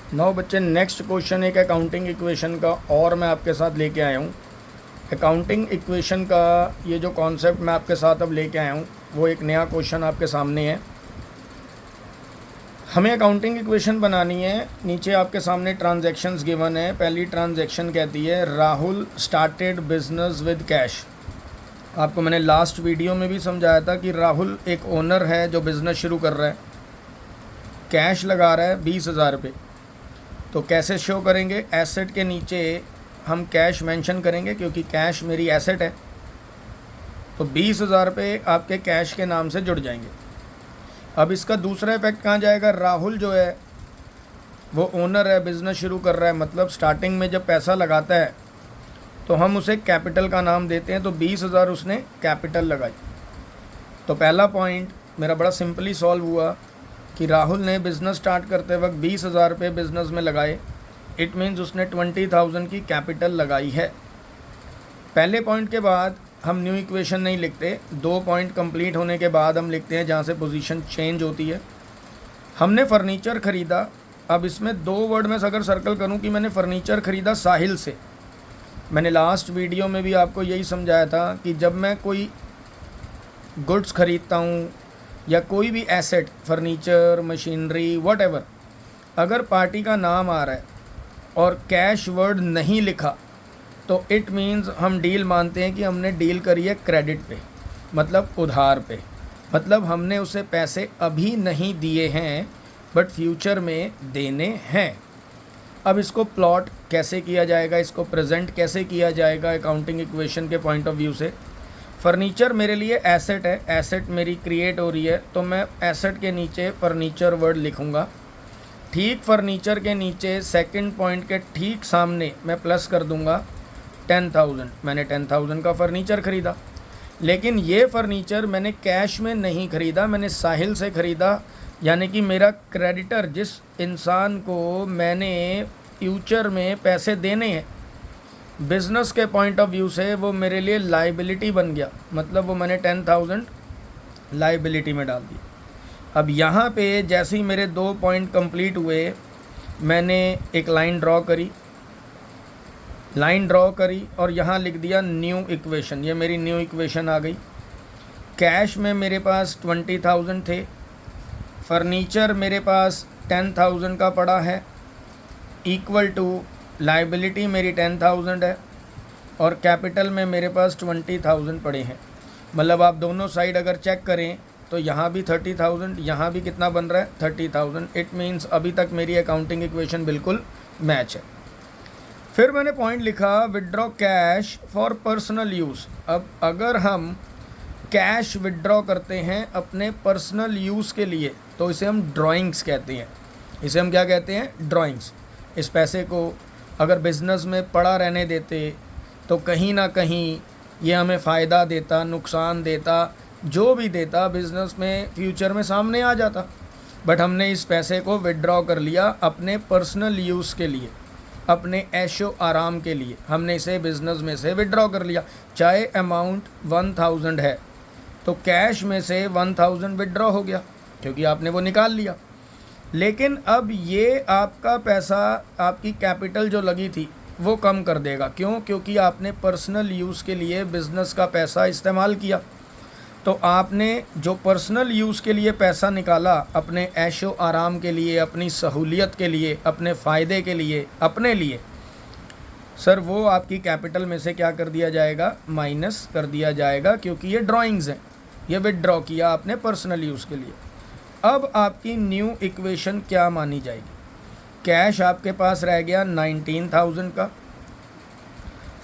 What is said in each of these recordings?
नौ बच्चे, next question एक accounting equation का और मैं आपके साथ लेके आया हूँ। अकाउंटिंग इक्वेशन का ये जो कॉन्सेप्ट मैं आपके साथ अब लेके आया हूँ वो एक नया क्वेश्चन आपके सामने है। हमें अकाउंटिंग इक्वेशन बनानी है। नीचे आपके सामने ट्रांजैक्शंस गिवन है। पहली ट्रांजैक्शन कहती है Rahul started business with cash. आपको मैंने लास्ट वीडियो में भी समझाया था कि राहुल एक ओनर है जो बिज़नेस शुरू कर रहा है, कैश लगा रहा है 20,000 रुपये। तो कैसे शो करेंगे? एसेट के नीचे हम कैश मेंशन करेंगे क्योंकि कैश मेरी एसेट है। तो 20,000 रुपये आपके कैश के नाम से जुड़ जाएंगे। अब इसका दूसरा इफेक्ट कहाँ जाएगा? राहुल जो है वो ओनर है, बिज़नेस शुरू कर रहा है, मतलब स्टार्टिंग में जब पैसा लगाता है तो हम उसे कैपिटल का नाम देते हैं। तो 20,000 उसने कैपिटल लगाई। तो पहला पॉइंट मेरा बड़ा सिंपली सॉल्व हुआ कि राहुल ने बिज़नेस स्टार्ट करते वक्त 20,000 रुपये बिज़नेस में लगाए। इट मीन्स उसने 20,000 की कैपिटल लगाई है। पहले पॉइंट के बाद हम न्यू इक्वेशन नहीं लिखते, 2 पॉइंट कंप्लीट होने के बाद हम लिखते हैं जहाँ से पोजीशन चेंज होती है। हमने फर्नीचर ख़रीदा। अब इसमें 2 वर्ड में अगर सर्कल करूँ कि मैंने फ़र्नीचर ख़रीदा साहिल से। मैंने लास्ट वीडियो में भी आपको यही समझाया था कि जब मैं कोई गुड्स ख़रीदता हूँ या कोई भी एसेट, फर्नीचर, मशीनरी, व्हाटएवर, अगर पार्टी का नाम आ रहा है और कैश वर्ड नहीं लिखा तो इट मीन्स हम डील मानते हैं कि हमने डील करी है क्रेडिट पे, मतलब उधार पे, मतलब हमने उसे पैसे अभी नहीं दिए हैं बट फ्यूचर में देने हैं। अब इसको प्लॉट कैसे किया जाएगा, इसको प्रेजेंट कैसे किया जाएगा अकाउंटिंग इक्वेशन के पॉइंट ऑफ व्यू से? फर्नीचर मेरे लिए एसेट है, एसेट मेरी क्रिएट हो रही है, तो मैं एसेट के नीचे फर्नीचर वर्ड लिखूँगा। ठीक फर्नीचर के नीचे सेकंड पॉइंट के ठीक सामने मैं प्लस कर दूंगा 10,000। मैंने 10,000 का फ़र्नीचर ख़रीदा, लेकिन ये फ़र्नीचर मैंने कैश में नहीं ख़रीदा, मैंने साहिल से ख़रीदा। यानी कि मेरा क्रेडिटर, जिस इंसान को मैंने फ्यूचर में पैसे देने हैं, बिज़नेस के पॉइंट ऑफ व्यू से वो मेरे लिए लाइबिलिटी बन गया, मतलब वो मैंने 10,000 लाइबिलिटी में डाल दी। अब यहाँ पे जैसे ही मेरे 2 पॉइंट कंप्लीट हुए, मैंने एक लाइन ड्रॉ करी और यहाँ लिख दिया न्यू इक्वेशन। ये मेरी न्यू इक्वेशन आ गई। कैश में मेरे पास 20,000 थे, फर्नीचर मेरे पास 10,000 का पड़ा है, इक्वल टू लाइबिलिटी मेरी 10,000 है और कैपिटल में मेरे पास 20,000 पड़े हैं। मतलब आप दोनों साइड अगर चेक करें तो यहाँ भी 30,000, यहाँ भी कितना बन रहा है 30,000। इट मीन्स अभी तक मेरी अकाउंटिंग इक्वेशन बिल्कुल मैच है। फिर मैंने पॉइंट लिखा withdraw cash for personal use. अब अगर हम कैश विड्रॉ करते हैं अपने पर्सनल यूज़ के लिए तो इसे हम ड्राइंग्स कहते हैं। इसे हम क्या कहते हैं? ड्राइंग्स। इस पैसे को अगर बिज़नेस में पड़ा रहने देते तो कहीं ना कहीं ये हमें फ़ायदा देता, नुकसान देता, जो भी देता बिज़नेस में फ्यूचर में सामने आ जाता। बट हमने इस पैसे को विड्रॉ कर लिया अपने पर्सनल यूज़ के लिए, अपने ऐशो आराम के लिए। हमने इसे बिज़नेस में से विड्रॉ कर लिया। चाहे अमाउंट 1,000 है तो कैश में से 1,000 विड्रॉ हो गया क्योंकि आपने वो निकाल लिया। लेकिन अब ये आपका पैसा, आपकी कैपिटल जो लगी थी वो कम कर देगा। क्यों? क्योंकि आपने पर्सनल यूज़ के लिए बिज़नेस का पैसा इस्तेमाल किया। तो आपने जो पर्सनल यूज़ के लिए पैसा निकाला, अपने ऐशो आराम के लिए, अपनी सहूलियत के लिए, अपने फ़ायदे के लिए, अपने लिए, सर वो आपकी कैपिटल में से क्या कर दिया जाएगा? माइनस कर दिया जाएगा, क्योंकि ये ड्राइंग्स हैं। ये विड्रॉ किया आपने पर्सनल यूज़ के लिए। अब आपकी न्यू इक्वेशन क्या मानी जाएगी? कैश आपके पास रह गया 19,000 का,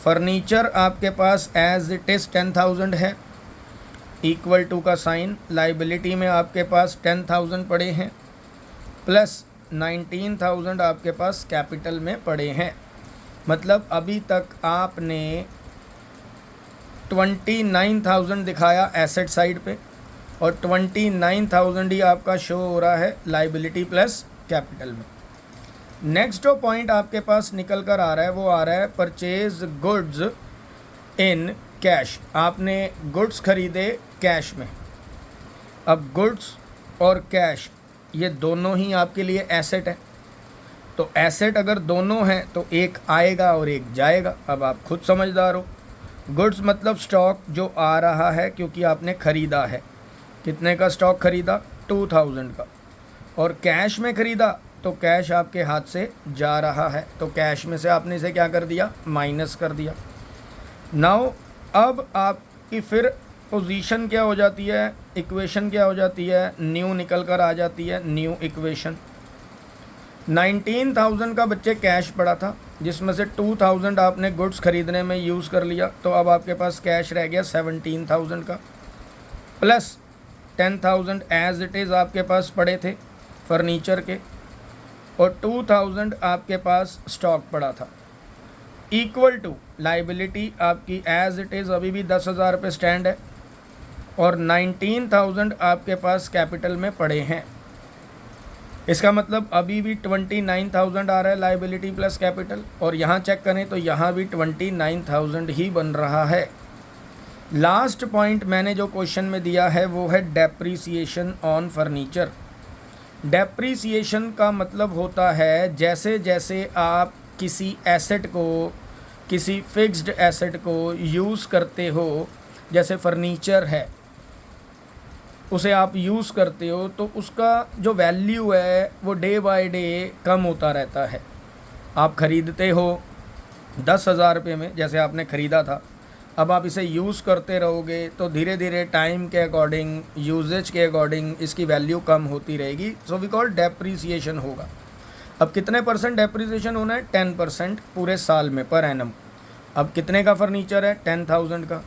फर्नीचर आपके पास एज इट इज़ 10,000 है, इक्वल टू का साइन, लाइबिलिटी में आपके पास 10,000 पड़े हैं, प्लस 19,000 आपके पास कैपिटल में पड़े हैं। मतलब अभी तक आपने 29,000 दिखाया एसेट साइड पे और 29,000 ही आपका शो हो रहा है लाइबिलिटी प्लस कैपिटल में। नेक्स्ट जो पॉइंट आपके पास निकल कर आ रहा है वो आ रहा है परचेज गुड्स इन कैश। आपने गुड्स खरीदे कैश में। अब गुड्स और कैश ये दोनों ही आपके लिए एसेट है, तो एसेट अगर दोनों हैं तो एक आएगा और एक जाएगा। अब आप खुद समझदार हो। गुड्स मतलब स्टॉक जो आ रहा है क्योंकि आपने ख़रीदा है। कितने का स्टॉक ख़रीदा? 2000 का। और कैश में ख़रीदा तो कैश आपके हाथ से जा रहा है, तो कैश में से आपने इसे क्या कर दिया? माइनस कर दिया। नाउ अब आपकी फिर पोजीशन क्या हो जाती है, इक्वेशन क्या हो जाती है? न्यू निकल कर आ जाती है, न्यू इक्वेशन। 19,000 का बच्चे कैश पड़ा था, जिसमें से 2,000 आपने गुड्स ख़रीदने में यूज़ कर लिया, तो अब आपके पास कैश रह गया 17,000 का, प्लस 10,000 एज इट इज़ आपके पास पड़े थे फर्नीचर के, और 2,000 आपके पास स्टॉक पड़ा था, इक्वल टू लाइबिलिटी आपकी एज इट इज़ अभी भी 10,000 पे स्टैंड है, और 19,000 आपके पास कैपिटल में पड़े हैं। इसका मतलब अभी भी 29,000 आ रहा है लाइबिलिटी प्लस कैपिटल, और यहाँ चेक करें तो यहाँ भी 29,000 ही बन रहा है। लास्ट पॉइंट मैंने जो क्वेश्चन में दिया है वो है डेप्रीसिएशन ऑन फर्नीचर। डेप्रीसिएशन का मतलब होता है जैसे जैसे आप किसी एसेट को, किसी फिक्स्ड एसेट को यूज़ करते हो, जैसे फर्नीचर है, उसे आप यूज़ करते हो तो उसका जो वैल्यू है वो डे बाय डे कम होता रहता है। आप ख़रीदते हो 10,000 रुपये में, जैसे आपने ख़रीदा था, अब आप इसे यूज़ करते रहोगे तो धीरे धीरे टाइम के अकॉर्डिंग, यूजेज के अकॉर्डिंग इसकी वैल्यू कम होती रहेगी। सो वी कॉल डेप्रीसिएशन होगा। अब कितने परसेंट डेप्रीसिएशन होना है? 10% पूरे साल में पर एनम। अब कितने का फर्नीचर है? 10,000 का।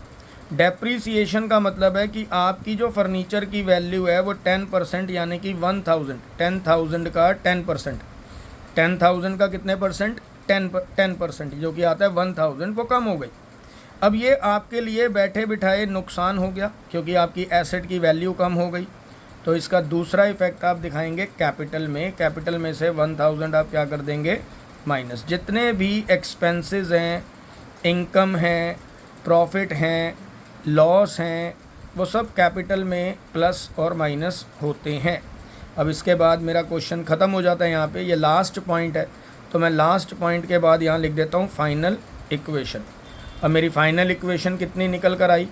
डेप्रीसिएशन का मतलब है कि आपकी जो फर्नीचर की वैल्यू है वो 10% यानी कि 10,000 का 10%, 10,000 का कितने परसेंट? 10%, जो कि आता है 1,000, वो कम हो गई। अब ये आपके लिए बैठे बिठाए नुकसान हो गया क्योंकि आपकी एसेट की वैल्यू कम हो गई। तो इसका दूसरा इफ़ेक्ट आप दिखाएंगे कैपिटल में। कैपिटल में से 1,000 आप क्या कर देंगे? माइनस। जितने भी एक्सपेंसेस हैं, इनकम हैं, प्रॉफिट हैं, लॉस हैं, वो सब कैपिटल में प्लस और माइनस होते हैं। अब इसके बाद मेरा क्वेश्चन ख़त्म हो जाता है यहाँ पे। ये लास्ट पॉइंट है, तो मैं लास्ट पॉइंट के बाद यहाँ लिख देता हूँ फाइनल इक्वेशन। अब मेरी फाइनल इक्वेशन कितनी निकल कर आई?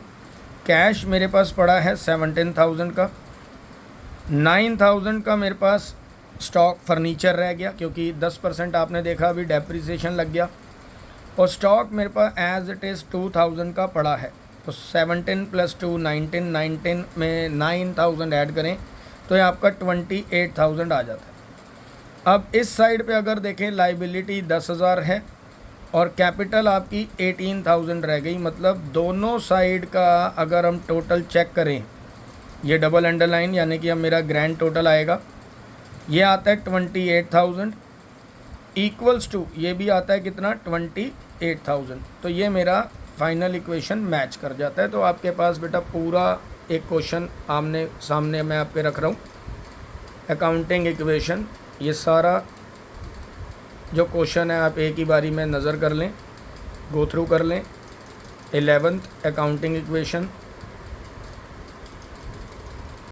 कैश मेरे पास पड़ा है 17,000 का, 9,000 का मेरे पास स्टॉक फर्नीचर रह गया क्योंकि 10% आपने देखा अभी डेप्रिसिएशन लग गया, और स्टॉक मेरे पास एज इट इज़ 2,000 का पड़ा है। तो 17 + 2 19, 19 में 9,000 ऐड करें तो ये आपका 28,000 आ जाता है। अब इस साइड पे अगर देखें लाइबिलिटी 10,000 है और कैपिटल आपकी 18,000 रह गई। मतलब दोनों साइड का अगर हम टोटल चेक करें, ये डबल अंडरलाइन यानी कि अब मेरा ग्रैंड टोटल आएगा, ये आता है 28,000 इक्वल्स टू ये भी आता है कितना? 28,000। तो ये मेरा फाइनल इक्वेशन मैच कर जाता है। तो आपके पास बेटा पूरा एक क्वेश्चन आमने सामने मैं आपके रख रहा हूँ, अकाउंटिंग इक्वेशन। ये सारा जो क्वेश्चन है आप एक ही बारी में नज़र कर लें, गो थ्रू कर लें। 11th accounting equation,